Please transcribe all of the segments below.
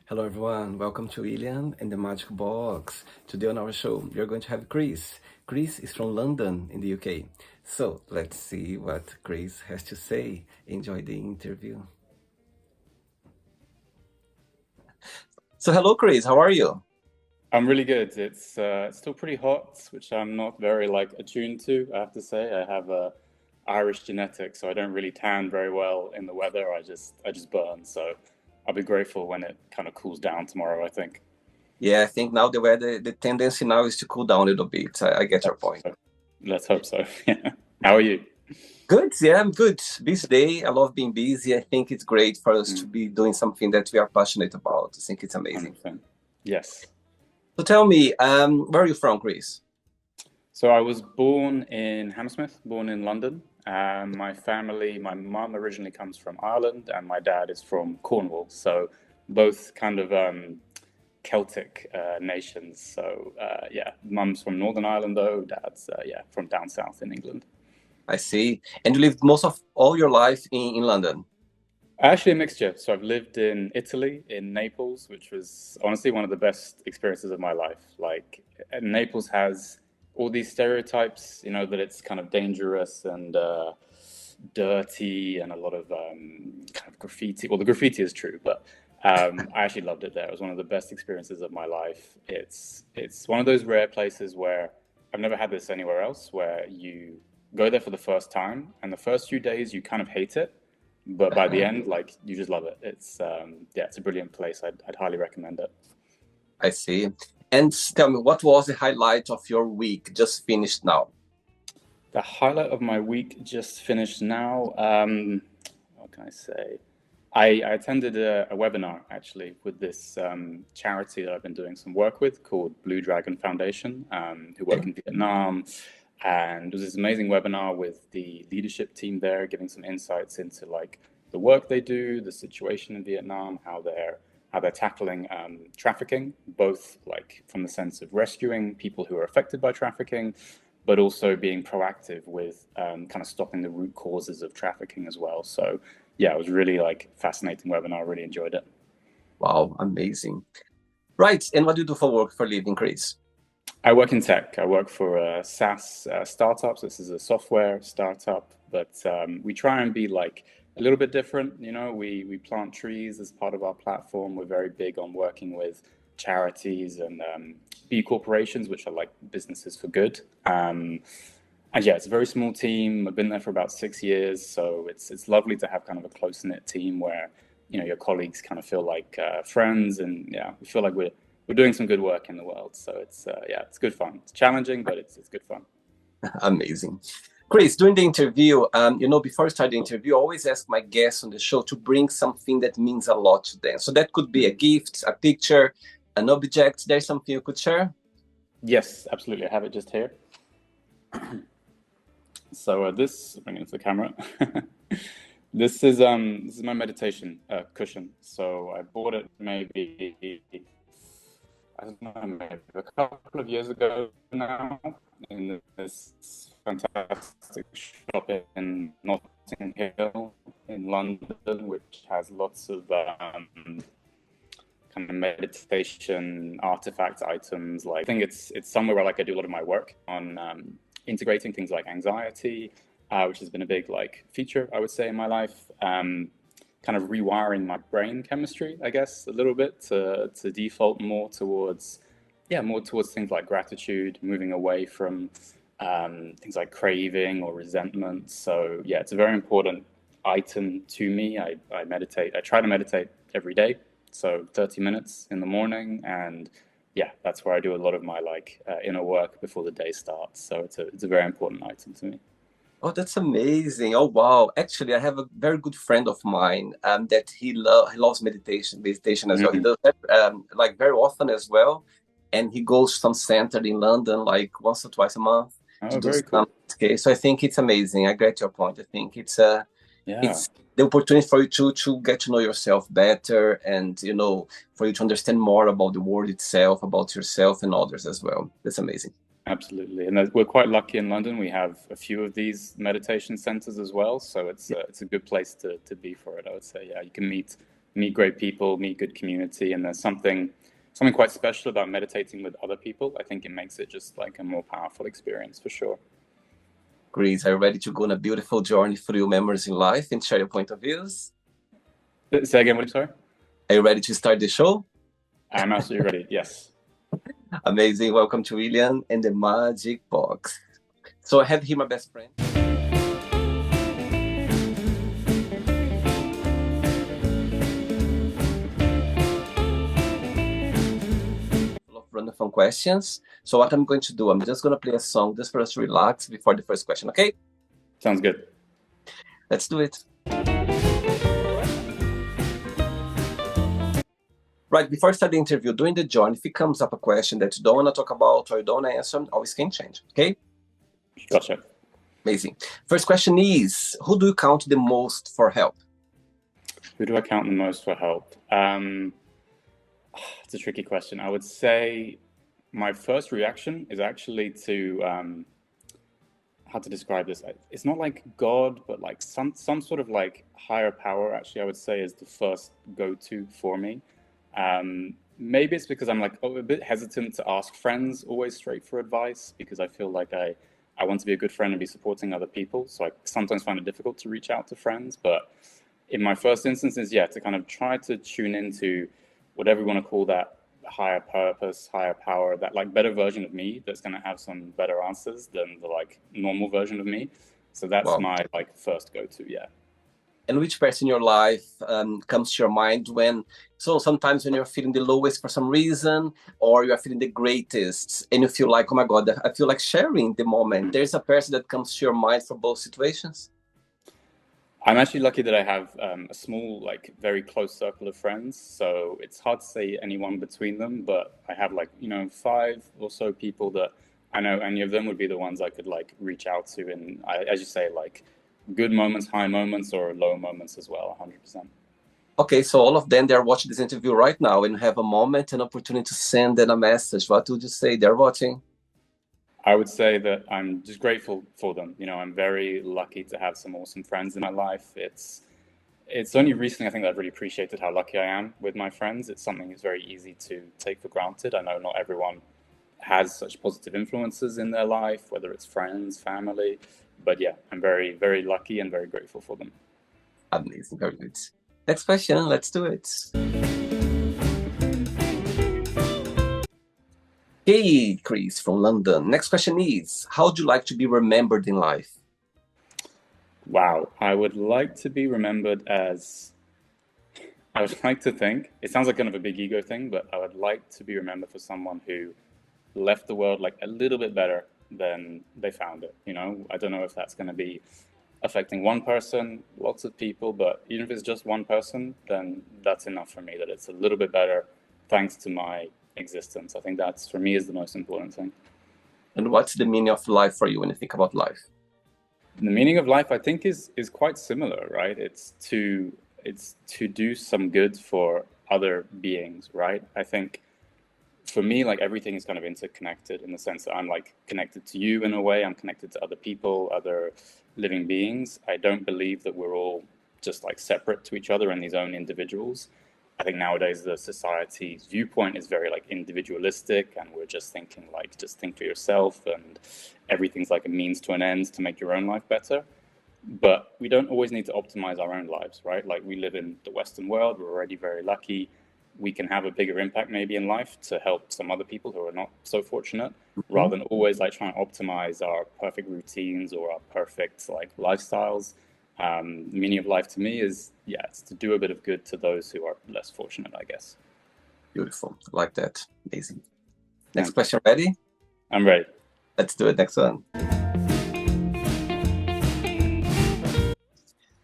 Hello, everyone. Welcome to William and the Magic Box. Today on our show, we are going to have Chris. Chris is from London in the UK. So let's see what Chris has to say. Enjoy the interview. So, hello, Chris. How are you? I'm really good. It's still pretty hot, which I'm not very like attuned to, I have to say. I have Irish genetics, so I don't really tan very well in the weather. I just burn. So I'll be grateful when it kind of cools down tomorrow, I think. Yeah, I think now the weather, the tendency now is to cool down a little bit. I get your point. So let's hope so. Yeah. How are you? Good. Yeah, I'm good. Busy day. I love being busy. I think it's great for us to Mm, be doing something that we are passionate about. I think it's amazing. 100%. Yes. So tell me, where are you from, Chris? So I was born in Hammersmith, born in London. My family, my mum originally comes from Ireland, and my dad is from Cornwall. So both kind of Celtic nations. So yeah, mum's from Northern Ireland though, dad's yeah from down south in England. I see. And you lived most of all your life in London. Actually, a mixture. So I've lived in Italy, in Naples, which was honestly one of the best experiences of my life. Like, Naples has all these stereotypes, that it's kind of dangerous and dirty and a lot of kind of graffiti. Well, the graffiti is true, but I actually loved it there. It was one of the best experiences of my life. It's one of those rare places where I've never had this anywhere else, where you go there for the first time, and the first few days you kind of hate it, but by the end, like you just love it. It's yeah, it's a brilliant place. I'd highly recommend it. I see. And tell me, what was the highlight of your week just finished now? The highlight of my week just finished now. What can I say? I attended a webinar actually with this charity that I've been doing some work with called Blue Dragon Foundation, who work Okay. in Vietnam. And it was this amazing webinar with the leadership team there, giving some insights into like the work they do, the situation in Vietnam, how they're tackling trafficking, both like from the sense of rescuing people who are affected by trafficking, but also being proactive with kind of stopping the root causes of trafficking as well. So yeah, it was really like fascinating webinar. I really enjoyed it. Wow, amazing. Right. And what do you do for work for a living, Chris? I work in tech. I work for a SaaS startup. So this is a software startup, but we try and be like a little bit different. We plant trees as part of our platform. We're very big on working with charities and B corporations, which are like businesses for good. And yeah, it's a very small team. I've been there for about 6 years, so it's lovely to have kind of a close knit team where your colleagues kind of feel like friends, and yeah, we feel like we're doing some good work in the world. So it's yeah, it's good fun. It's challenging, but it's good fun. Amazing. Chris, during the interview, before I start the interview, I always ask my guests on the show to bring something that means a lot to them. So that could be a Mm. gift, a picture, an object. There's something you could share? Yes, absolutely. I have it just here. So this, bring it into the camera. This is my meditation cushion. So I bought it maybe I don't know, maybe a couple of years ago now in this fantastic shop in Notting Hill in London, which has lots of kind of meditation artifact items. Like I think it's somewhere where like I do a lot of my work on integrating things like anxiety, which has been a big like feature I would say in my life. Kind of rewiring my brain chemistry, I guess, a little bit to default more towards more towards things like gratitude, moving away from things like craving or resentment. So yeah, it's a very important item to me. I meditate. I try to meditate every day, so 30 minutes in the morning, and yeah, that's where I do a lot of my like inner work before the day starts. So it's a very important item to me. Oh, that's amazing. Oh, wow. Actually, I have a very good friend of mine that he loves meditation as well. He Mhm. does that like very often as well. And he goes to some center in London like once or twice a month to Oh, do very some. cool. Okay, so I think it's amazing. I get your point. I think Yeah. it's the opportunity for you to get to know yourself better and for you to understand more about the world itself, about yourself and others as well. That's amazing. Absolutely, and we're quite lucky in London. We have a few of these meditation centers as well, so it's a good place to be for it. I would say, yeah, you can meet meet great people, meet good community, and there's something quite special about meditating with other people. I think it makes it just like a more powerful experience for sure. Chris, are you ready to go on a beautiful journey through your memories in life and share your point of views? Say again, what? Sorry. Are you ready to start the show? I'm absolutely ready. Yes. Amazing. Welcome to William and the Magic Box. So I have here my best friend. Random fun questions. So what I'm going to do, I'm just going to play a song just for us to relax before the first question, okay? Sounds good. Let's do it. Right, before I start the interview, during the journey, if it comes up a question that you don't want to talk about or you don't want to answer, always can change, okay? Gotcha. Amazing. First question is, who do you count the most for help? Who do I count the most for help? It's a tricky question. I would say my first reaction is actually to how to describe this. It's not like God, but like some sort of like higher power. Actually, I would say is the first go-to for me. Maybe it's because I'm like a bit hesitant to ask friends always straight for advice because I feel like I want to be a good friend and be supporting other people. So I sometimes find it difficult to reach out to friends. But in my first instances, yeah, to kind of try to tune into whatever you want to call that higher purpose, higher power, that like better version of me that's going to have some better answers than the like normal version of me. So that's my like first go-to, yeah. And which person in your life comes to your mind so sometimes when you're feeling the lowest for some reason, or you're feeling the greatest, and you feel like, oh my God, I feel like sharing the moment. There's a person that comes to your mind for both situations? I'm actually lucky that I have a small, like very close circle of friends. So it's hard to say anyone between them, but I have like, 5 or so people that I know any of them would be the ones I could like reach out to. And as you say, like good moments, high moments, or low moments as well, 100%. Okay, so all of them, they're watching this interview right now and have a moment, an opportunity to send them a message. What would you say they're watching? I would say that I'm just grateful for them. I'm very lucky to have some awesome friends in my life. It's only recently I think that I've really appreciated how lucky I am with my friends. It's something that's very easy to take for granted. I know not everyone has such positive influences in their life, whether it's friends, family. But yeah, I'm very, very lucky and very grateful for them. Amazing, very good. Next question, let's do it. Hey, Chris from London. Next question is, how would you like to be remembered in life? Wow, I would like to be remembered as, I would like to think, it sounds like kind of a big ego thing, but I would like to be remembered for someone who left the world like a little bit better than they found it. I don't know if that's going to be affecting one person, lots of people, but even if it's just one person, then that's enough for me, that it's a little bit better thanks to my existence. I think that's, for me, is the most important thing. And what's the meaning of life for you when you think about life? The meaning of life, I think, is quite similar, right? It's to do some good for other beings, right? I think for me, like everything is kind of interconnected in the sense that I'm like connected to you in a way. I'm connected to other people, other living beings. I don't believe that we're all just like separate to each other and these own individuals. I think nowadays the society's viewpoint is very like individualistic, and we're just thinking like just think for yourself, and everything's like a means to an end to make your own life better. But we don't always need to optimize our own lives, right? Like we live in the Western world, we're already very lucky. We can have a bigger impact maybe in life to help some other people who are not so fortunate, rather than always like trying to optimize our perfect routines or our perfect like lifestyles. The meaning of life to me is, it's to do a bit of good to those who are less fortunate, I guess. Beautiful. I like that. Amazing. Next question, ready? I'm ready. Let's do it. Next one.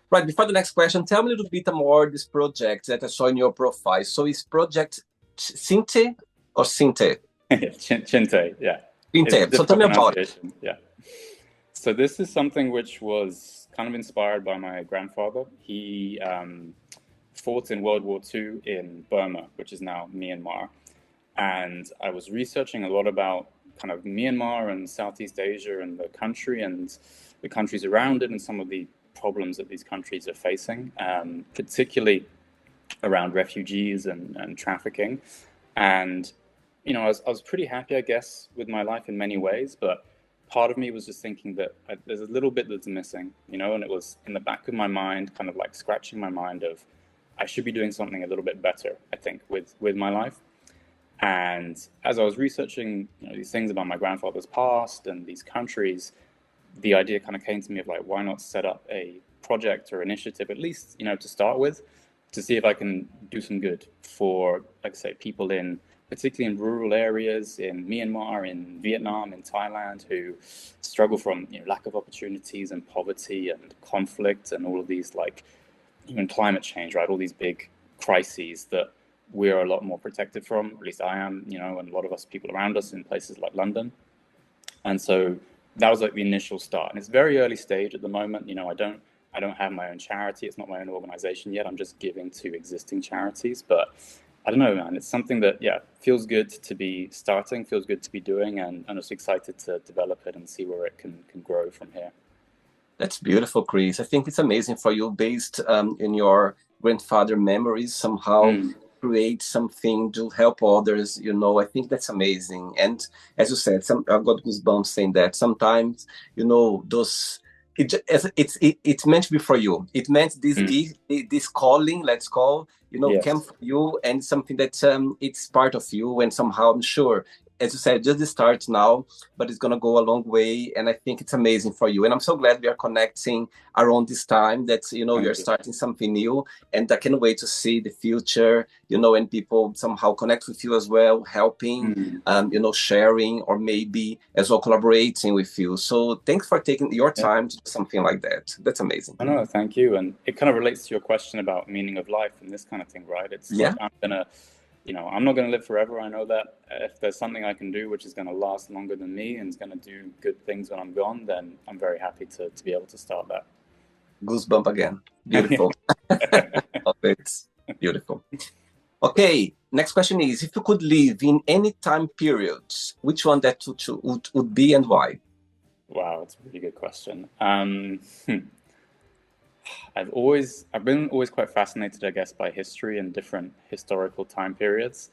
Right, before the next question, tell me a little bit more this project that I saw in your profile. So is Project Cinte or Cinte? Cinte, yeah. Cinte. So tell me about it. Yeah. So this is something which was kind of inspired by my grandfather. He fought in World War II in Burma, which is now Myanmar. And I was researching a lot about kind of Myanmar and Southeast Asia and the country and the countries around it and some of the problems that these countries are facing. Particularly, around refugees and trafficking. And, I was pretty happy, I guess, with my life in many ways, but part of me was just thinking that there's a little bit that's missing, and it was in the back of my mind, kind of like scratching my mind of, I should be doing something a little bit better, I think, with my life. And as I was researching, these things about my grandfather's past and these countries, the idea kind of came to me of like, why not set up a project or initiative, at least, to start with, to see if I can do some good for, like I say, people particularly in rural areas in Myanmar, in Vietnam, in Thailand, who struggle from lack of opportunities and poverty and conflict and all of these, like, even climate change, right? All these big crises that we're a lot more protected from, at least I am, and a lot of us people around us in places like London. And so that was like the initial start. And it's very early stage at the moment. I don't have my own charity. It's not my own organization yet. I'm just giving to existing charities. But I don't know, man. It's something that, feels good to be starting, feels good to be doing, and I'm just excited to develop it and see where it can grow from here. That's beautiful, Chris. I think it's amazing for you, based in your grandfather memories, somehow create something to help others. I think that's amazing. And as you said, I've got goosebumps saying that. Sometimes, those it's meant to be for you. It meant this calling, let's call, Yes. came for you, and something that it's part of you, and somehow I'm sure, as you said, just the start now, but it's gonna go a long way, and I think it's amazing for you. And I'm so glad we are connecting around this time that Thank you're you. starting something new, and I can't wait to see the future. And people somehow connect with you as well, helping, sharing, or maybe as well collaborating with you. So thanks for taking your Yeah. time to do something like that. That's amazing. I know, thank you. And it kind of relates to your question about meaning of life and this kind of thing, right? It's Yeah, like I'm not gonna live forever. I know that if there's something I can do which is gonna last longer than me and is gonna do good things when I'm gone, then I'm very happy to be able to start that. goosebump again. Beautiful. Love it. Beautiful. Okay, next question is, if you could live in any time period, which one that would be, and why? Wow, that's a really good question. I've been always quite fascinated, I guess, by history and different historical time periods.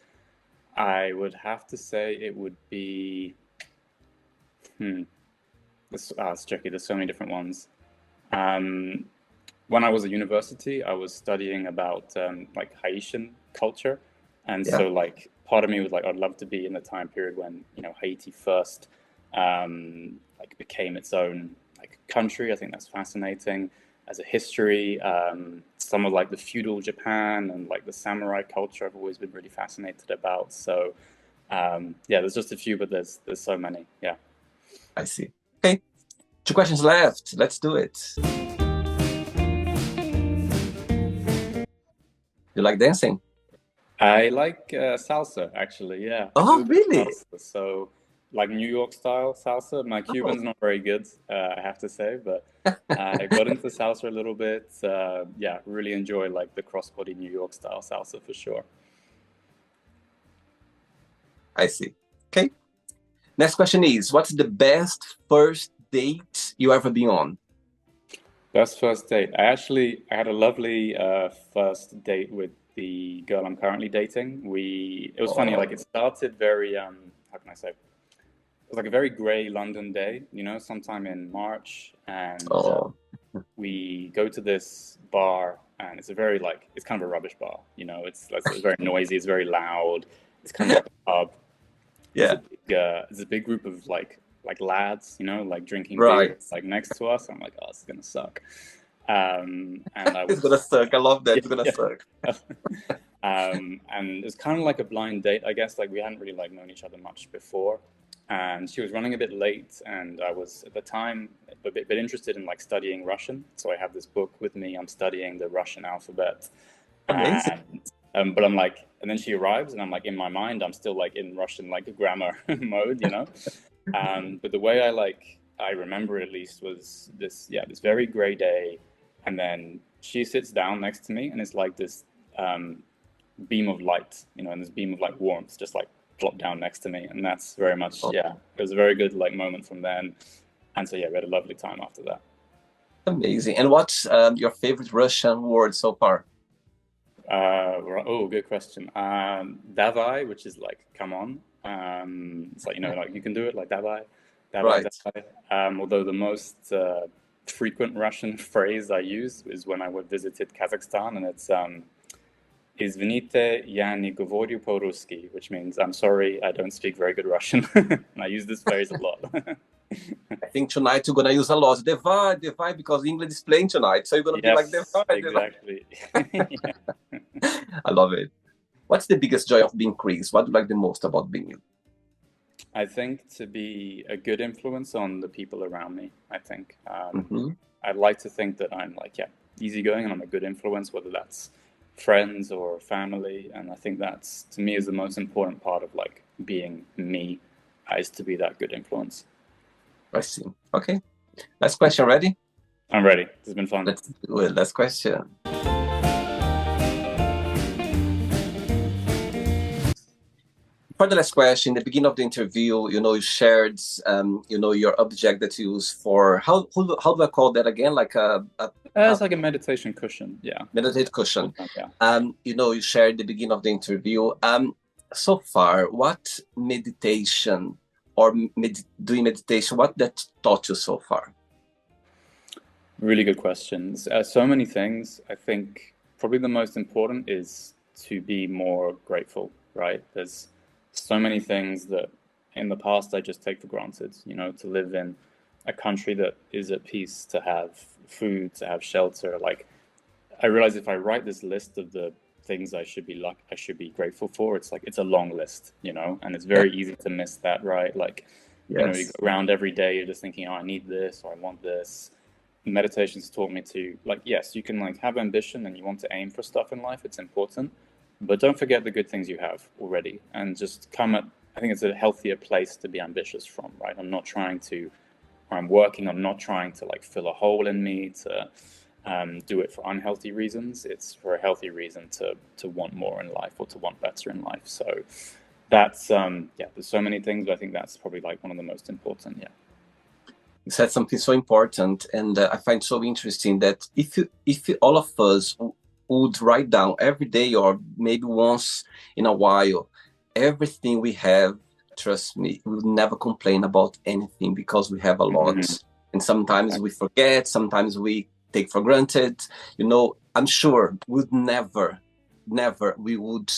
I would have to say it would be, hmm, it's tricky. There's so many different ones. Um, when I was at university, I was studying about like Haitian culture, and Yeah. so like part of me was like, I'd love to be in the time period when Haiti first like became its own like country. I think that's fascinating as a history. Some of like the feudal Japan and like the samurai culture, I've always been really fascinated about. So yeah, there's just a few, but there's so many. Yeah. I see. Okay, 2 questions left. Let's do it. You like dancing? I like salsa, actually. Yeah, I do Oh, a bit of really? salsa. So, like New York style salsa. My Oh, Cuban's not very good, I have to say, but I got into salsa a little bit. Yeah, really enjoy like the crossbody New York style salsa for sure. I see. Okay. Next question is, what's the best first date you ever been on? Best first date. I had a lovely first date with the girl I'm currently dating. It was funny, like Oh, it started very how can I say? It was like a very grey London day, sometime in March, and oh, we go to this bar, and it's a very like it's kind of a rubbish bar. It's very noisy, it's very loud. It's kind of like a pub. yeah, There's a big group of like lads, like drinking beer right. like next to us. I'm like, oh, this is gonna suck. And I It's gonna was suck. I love that. yeah, It's gonna yeah. suck. And it was kind of like a blind date, I guess. Like we hadn't really like known each other much before, and she was running a bit late, and I was at the time a bit interested in like studying Russian. So I have this book with me. I'm studying the Russian alphabet, Amazing. and but I'm like, and then she arrives, and I'm like in my mind, I'm still like in Russian like grammar mode. But the way I remember it at least was this very gray day, and then she sits down next to me, and it's like this um, beam of light, and this beam of like warmth just like dropped down next to me, and that's very much Oh, yeah. It was a very good like moment from then, and so yeah, we had a lovely time after that. amazing. And what's your favorite Russian word so far? Oh, good question. Davai, which is like, come on. It's like, like you can do it, like Davai, Davai, Right. Davai. Although the most frequent Russian phrase I use is when I would visited Kazakhstan, and it's Извините, я не говорю по-русски, which means I'm sorry, I don't speak very good Russian. And I use this phrase a lot. I think tonight you're gonna use a lot. Divide, divide, because England is playing tonight. So you're gonna be like Yes, divide, divide. exactly. Yeah. I love it. What's the biggest joy of being Chris? What do you like the most about being you? I think to be a good influence on the people around me. I think I'd like to think that I'm like, easygoing and I'm a good influence, whether that's friends or family. And I think that's, to me, is the most important part of like being me, is to be that good influence. I see. Okay. Last question. Ready? I'm ready. This has been fun. Let's do it. Last question. For the last question, the beginning of the interview, you shared, your object that you use for how do I call that again? Like it's like a meditation cushion. Yeah. Meditate cushion. Yeah. You shared the beginning of the interview. So far, what meditation or doing meditation, what that taught you so far? Really good questions. So many things. I think probably the most important is to be more grateful, right? There's so many things that in the past I just take for granted, to live in a country that is at peace, to have food, to have shelter. Like, I realize if I write this list of the things I should be grateful for, it's like, it's a long list, and it's very easy to miss that, right? Like, you go around every day, you're just thinking, oh, I need this, or I want this. Meditation's taught me to, like, yes, you can like have ambition and you want to aim for stuff in life, it's important, but don't forget the good things you have already, and just I think it's a healthier place to be ambitious from, right? I'm working on not trying to like fill a hole in me, to do it for unhealthy reasons. It's for a healthy reason to want more in life, or to want better in life. So that's, there's so many things, but I think that's probably like one of the most important, You said something so important, and I find so interesting that if all of us would write down every day, or maybe once in a while, everything we have, trust me, we will never complain about anything, because we have a lot. And sometimes we forget, sometimes we take for granted. I'm sure we'd never we would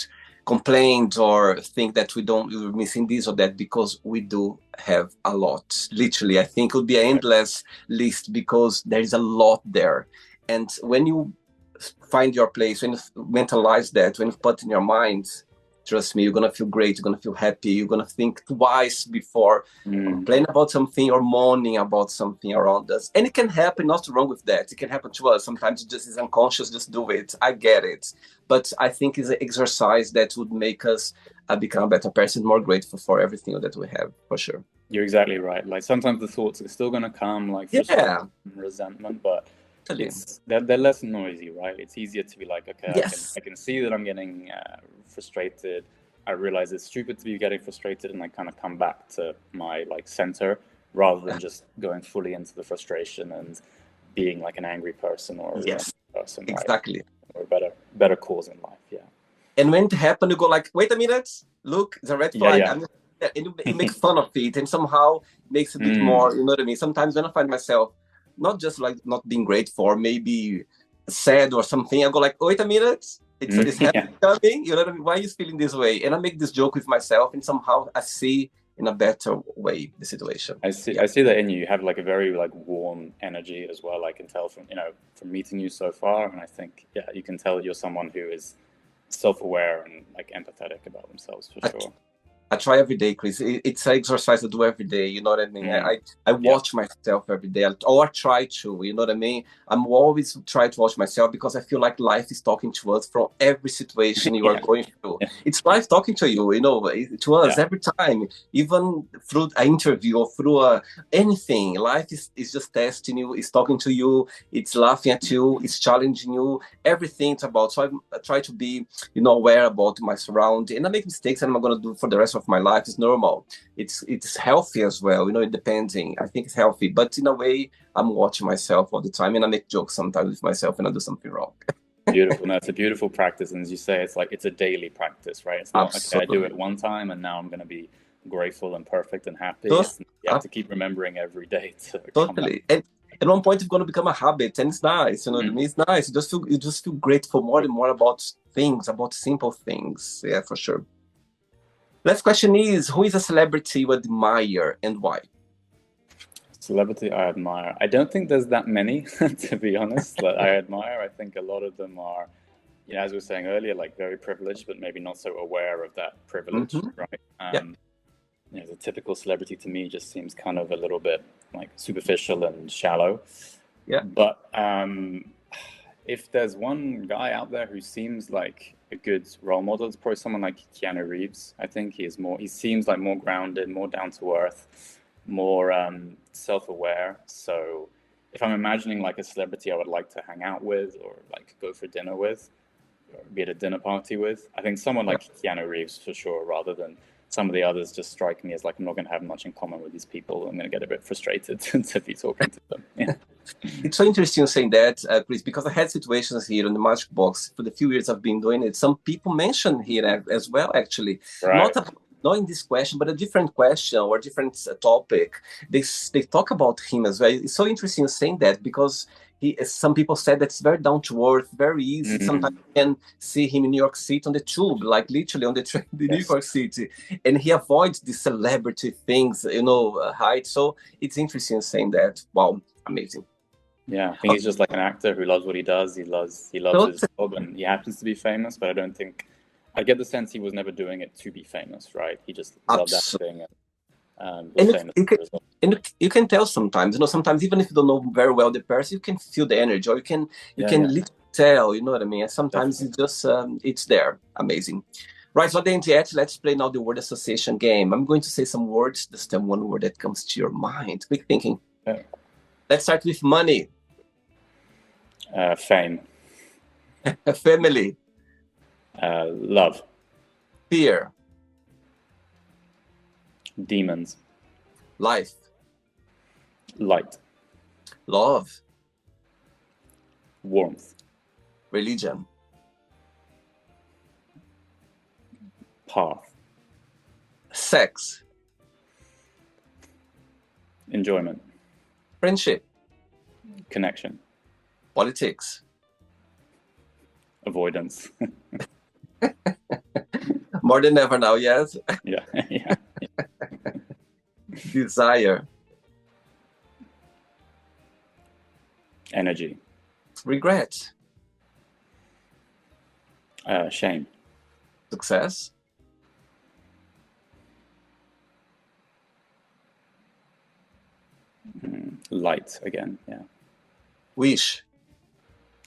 complain or think that we're missing this or that, because we do have a lot. Literally, I think it would be an endless list, because there is a lot there. And when you find your place, when you mentalize that, when you put in your mind, trust me, you're gonna feel great, you're gonna feel happy, you're gonna think twice before complaining about something or mourning about something around us. And it can happen, nothing wrong with that. It can happen to us. Sometimes it just is unconscious, just do it. I get it. But I think it's an exercise that would make us become a better person, more grateful for everything that we have, for sure. You're exactly right. Like, sometimes the thoughts are still gonna come, like frustration, resentment, but they're less noisy, right? It's easier to be like, okay, I can see that I'm getting frustrated. I realize it's stupid to be getting frustrated, and I kind of come back to my like center, rather than just going fully into the frustration and being like an angry person or a person, exactly, right? Or better cause in life, And when it happens, you go like, wait a minute, look, it's a red flag. And you make fun of it, and somehow it makes a bit more, you know what I mean? Sometimes when I find myself not just like not being grateful, or maybe sad or something, I go like, wait a minute, it's happening, you know what I mean? Why are you feeling this way? And I make this joke with myself, and somehow I see in a better way the situation. I see that in you. You have like a very like warm energy as well. I can tell from meeting you so far, and I think you can tell you're someone who is self-aware and like empathetic about themselves, for sure. I try every day, Chris. It's an exercise I do every day. You know what I mean? I watch myself every day, or I try to. You know what I mean? I'm always try to watch myself, because I feel like life is talking to us from every situation you are going through. It's life talking to you, to us every time, even through an interview or through anything. Life is just testing you. It's talking to you. It's laughing at you. It's challenging you. Everything it's about. So I try to be, aware about my surroundings, and I make mistakes, and I'm going to do for the rest of my life. Is normal. It's healthy as well, independing. I think it's healthy, but in a way I'm watching myself all the time, and I make jokes sometimes with myself when I do something wrong. Beautiful. No, it's a beautiful practice. And as you say, it's like it's a daily practice, right? It's not, okay, I do it Absolutely. one time and now I'm going to be grateful and perfect and happy. Those, It's, you have to keep remembering every day to come back. totally. And at one point, it's going to become a habit, and it's nice. You know what I Mm. mean? It's nice. You just feel grateful more and more about things, about simple things. Yeah, for sure. Last question is: who is a celebrity you admire and why? Celebrity I admire. I don't think there's that many, to be honest, that I admire. I think a lot of them are, you know, as we were saying earlier, like very privileged, but maybe not so aware of that privilege, Hmm. right? Yeah, You know, the typical celebrity to me just seems kind of a little bit like superficial and shallow. yeah, But if there's one guy out there who seems like a good role model, it's probably someone like Keanu Reeves. I think he seems like more grounded, more down to earth, more self-aware. So if I'm imagining like a celebrity I would like to hang out with or like go for dinner with, or be at a dinner party with, I think someone yeah. like Keanu Reeves for sure, rather than some of the others just strike me as like I'm not going to have much in common with these people. I'm going to get a bit frustrated to be talking to them. Yeah. It's so interesting saying that, Chris, because I had situations here on the Magic Box for the few years I've been doing it. Some people mention here as well, actually, Right. not about, not in this question, but a different question or a different topic. They talk about him as well. It's so interesting saying that because he, some people said that's very down to earth, very easy. Sometimes Mm, you can see him in New York City on the tube, like literally on the train in New yes. York City, and he avoids the celebrity things, height. So it's interesting saying that. Wow, amazing. Yeah, I think he's just like an actor who loves what he does. He loves So his job, and he happens to be famous. But I don't think I get the sense he was never doing it to be famous, right? He just loved absolutely. acting and was And famous as a result. you can tell sometimes, sometimes even if you don't know very well the person, you can feel the energy, or you Yeah, can yeah, literally tell, you know what I mean? And sometimes definitely. it's just, it's there. Amazing. Right, so then, yet, let's play now the word association game. I'm going to say some words, this time one word that comes to your mind. Quick thinking. Yeah. Let's start with money, Fame, family, love, fear, demons, life, light, love, warmth, religion, path, sex, enjoyment, friendship, connection, politics, avoidance. more than ever now, yes, Yeah, yeah. desire, Energy, regret, shame, success, light again. Yeah. wish.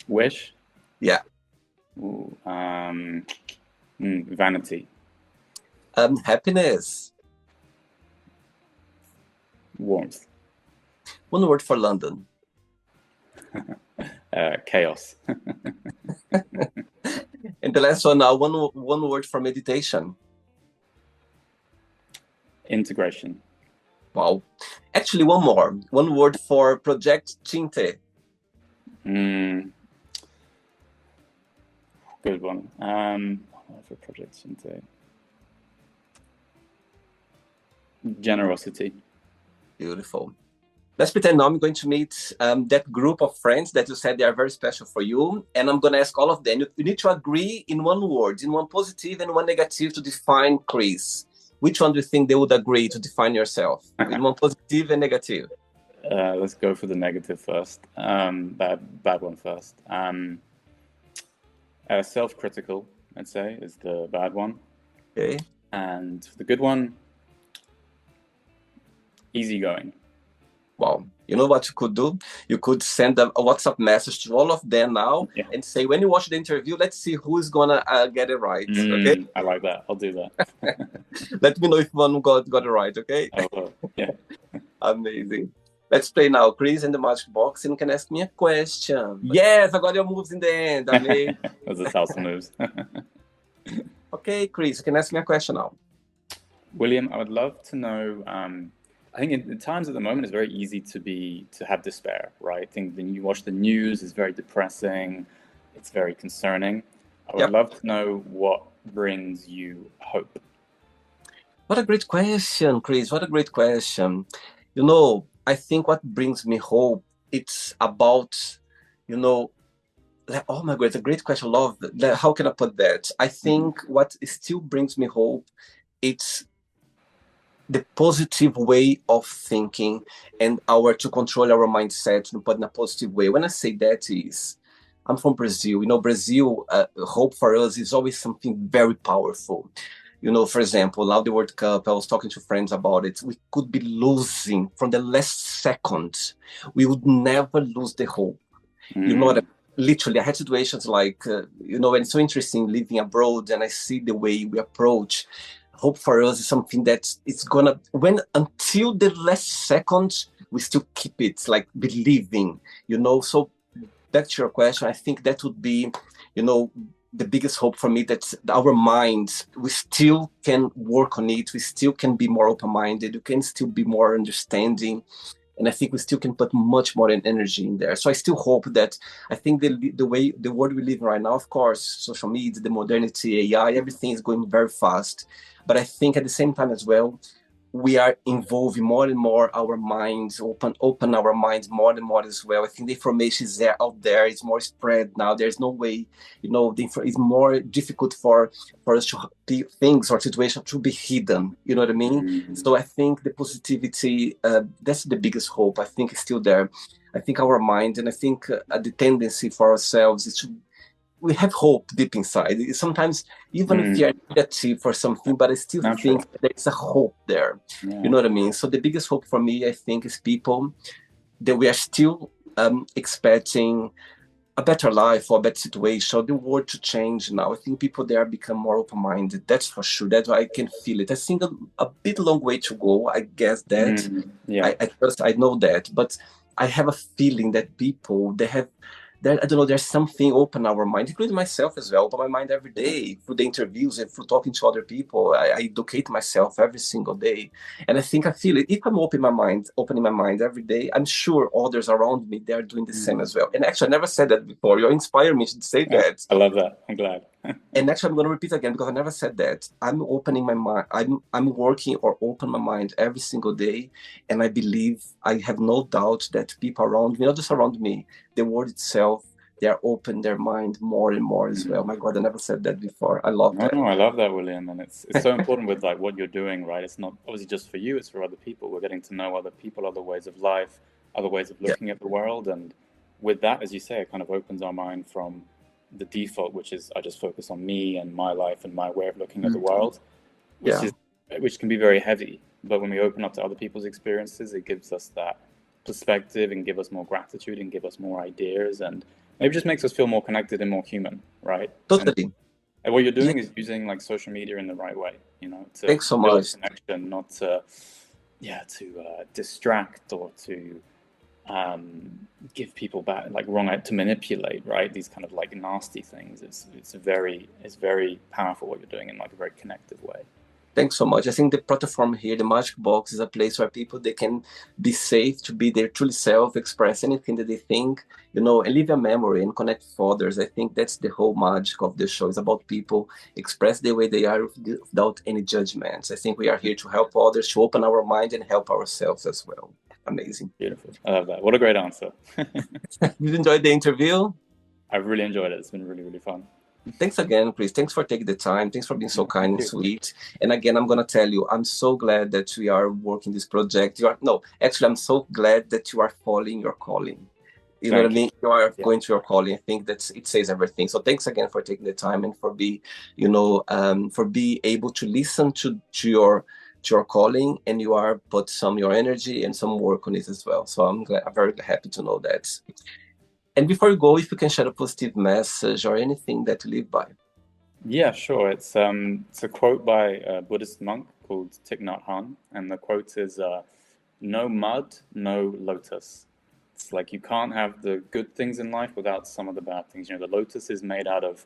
Wish. Yeah. Ooh, vanity, Happiness. warmth, One word for London. chaos, And the last one now, one word for meditation. integration, Wow. Actually, one more. One word for Project Tinte. good one. For projects into generosity. Beautiful. Let's pretend now I'm going to meet that group of friends that you said they are very special for you. And I'm going to ask all of them. You need to agree in one word, in one positive and one negative to define Chris. Which one do you think they would agree to define yourself? In one positive and negative. Let's go for the negative first. Bad one first. Self-critical, I'd say, is the bad one. Okay. And the good one, easygoing. Wow. You know what you could do? You could send a WhatsApp message to all of them now Yeah. and say, when you watch the interview, let's see who's going to get it right. Okay. I like that. I'll do that. Let me know if one got it right. Okay. I will. Yeah. Amazing. Let's play now, Chris, in the Magic Box, and you can ask me a question. Yes, I got your moves in the end. Amazing. Those are salsa moves. Okay, Chris, you can ask me a question now. William, I would love to know. I think in times at the moment, it's very easy to have despair, right? I think when you watch the news, it's very depressing. it's very concerning. I would Yep. love to know what brings you hope. What a great question, Chris. What a great question. I think what brings me hope, it's about, you know, oh my God, it's a great question. Love, how can I put that? I Mhm. think what still brings me hope, it's the positive way of thinking and our to control our mindset but in a positive way. When I say that is, I'm from Brazil. Brazil, hope for us is always something very powerful. For example, now the World Cup, I was talking to friends about it. We could be losing from the last second. We would never lose the hope. You know what I Mm. Literally, I had situations like, and it's so interesting living abroad, and I see the way we approach hope for us is something that it's gonna, when until the last second, we still keep it like believing. So back to your question, I think that would be, you know, the biggest hope for me, that our minds, we still can work on it. We still can be more open-minded. We can still be more understanding, and I think we still can put much more energy in there. So I still hope that, I think the way the world we live in right now, of course, social media, the modernity, AI, everything is going very fast. But I think at the same time as well, we are involving more and more our minds, open our minds more and more as well. I think the information is there out there, it's more spread now. There's no way, it's more difficult for us to things or situations to be hidden. You know what I mean? Mm. So I think the positivity, that's the biggest hope. I think is still there. I think our mind, and I think the tendency for ourselves is to, we have hope deep inside. Sometimes, even if you're Mm. negative for something, but I still Natural. think there's a hope there. You Yeah. know what I mean? So the biggest hope for me, I think, is people that we are still expecting a better life or a better situation, the world to change now. I think people there become more open-minded. That's for sure. That's why I can feel it. I think a bit long way to go. I guess that. Mm. Yeah. I know that, but I have a feeling that people, they have, there, I don't know, there's something open our mind, including myself as well. Open my mind every day through the interviews and through talking to other people. I educate myself every single day, and I think I feel it. If I'm opening my mind every day, I'm sure others around me, they're doing the same Mm. as well. And actually, I never said that before. You inspire me to say Yeah. that. I love that. I'm glad. And actually, I'm going to repeat again because I never said that. I'm opening my mind. I'm working or open my mind every single day, and I believe, I have no doubt that people around me, not just around me, the world itself, they are open their mind more and more as well. Mm. My God, I never said that before. I love No, that. no, I love that, William, and it's so important with like what you're doing, right? It's not obviously just for you; it's for other people. We're getting to know other people, other ways of life, other ways of Yeah, looking at the world, and with that, as you say, it kind of opens our mind from the default, which is I just focus on me and my life and my way of looking at the world, which yeah, is which can be very heavy. But when we open up to other people's experiences, it gives us that perspective and give us more gratitude and give us more ideas, and maybe just makes us feel more connected and more human, right? totally. And what you're Yeah, doing is using like social media in the right way, to thanks so build much. connection, not to, yeah, to distract or to give people back like wrong to manipulate, right? These kind of like nasty things. It's very powerful what you're doing in like a very connective way. Thanks so much. I think the platform here, the Magic Box, is a place where people, they can be safe to be their true self, express anything that they think, and leave a memory and connect with others. I think that's the whole magic of the show. It's about people express the way they are without any judgments. I think we are here to help others, to open our mind and help ourselves as well. Amazing. Beautiful. I love that. What a great answer. You enjoyed the interview? I've really enjoyed it. It's been really, really fun. Thanks again, Chris. Thanks for taking the time. Thanks for being so No, kind thank and you. sweet. And again, I'm gonna tell you, I'm so glad that we are working this project. You are no, actually, I'm so glad that you are following your calling. You know what I Thank you. mean? You are Yeah. going to your calling. I think it says everything. So thanks again for taking the time and for be able to listen to your calling, and you are put some your energy and some work on it as well. So I'm very happy to know that. And before you go, if you can share a positive message or anything that you live by. Yeah, sure. It's a quote by a Buddhist monk called Thich Nhat Hanh, and the quote is no mud, no lotus. It's like you can't have the good things in life without some of the bad things. The lotus is made out of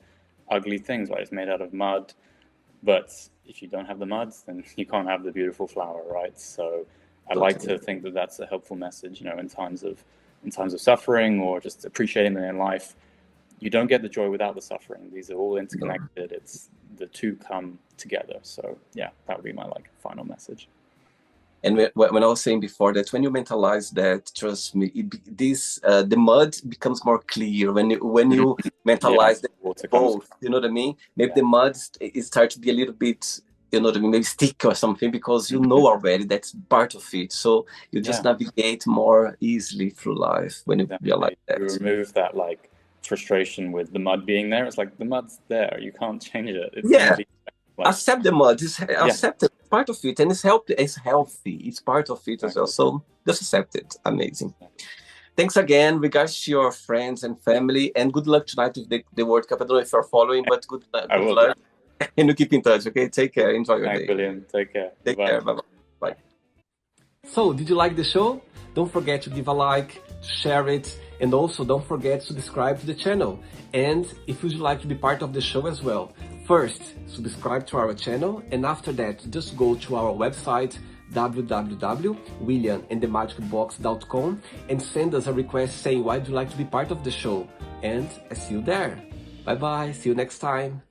ugly things, right? It's made out of mud, but if you don't have the mud, then you can't have the beautiful flower, right? So I like Totally. to think that that's a helpful message, in times of suffering or just appreciating them in life. you don't get the joy without the suffering. These are all interconnected. It's the two come together. So yeah, that would be my like final message. And when I was saying before that, when you mentalize that, trust me, the mud becomes more clear when you mentalize both. You know what I mean? Maybe the mud it starts to be a little bit, you know what I mean, maybe stick or something, because you know already that's part of it. So you just navigate more easily through life when you realize that. You remove that like frustration with the mud being there. It's like the mud's there. You can't change it. It's like, accept the mud. Accept it. It's part of it, and it's healthy. It's part of it as well. So just accept it. Amazing. Thanks again. Regards to your friends and family, and good luck tonight with the World Cup. I don't know if you're following, but good luck. And you keep in touch. Okay, take care. Enjoy your day. William. Take care. Take care. Bye bye. So, did you like the show? Don't forget to give a like, to share it, and also don't forget to subscribe to the channel. And if you'd like to be part of the show as well, first subscribe to our channel, and after that just go to our website www.williamandthemagicbox.com and send us a request saying why would you like to be part of the show, and I see you there. Bye bye, see you next time.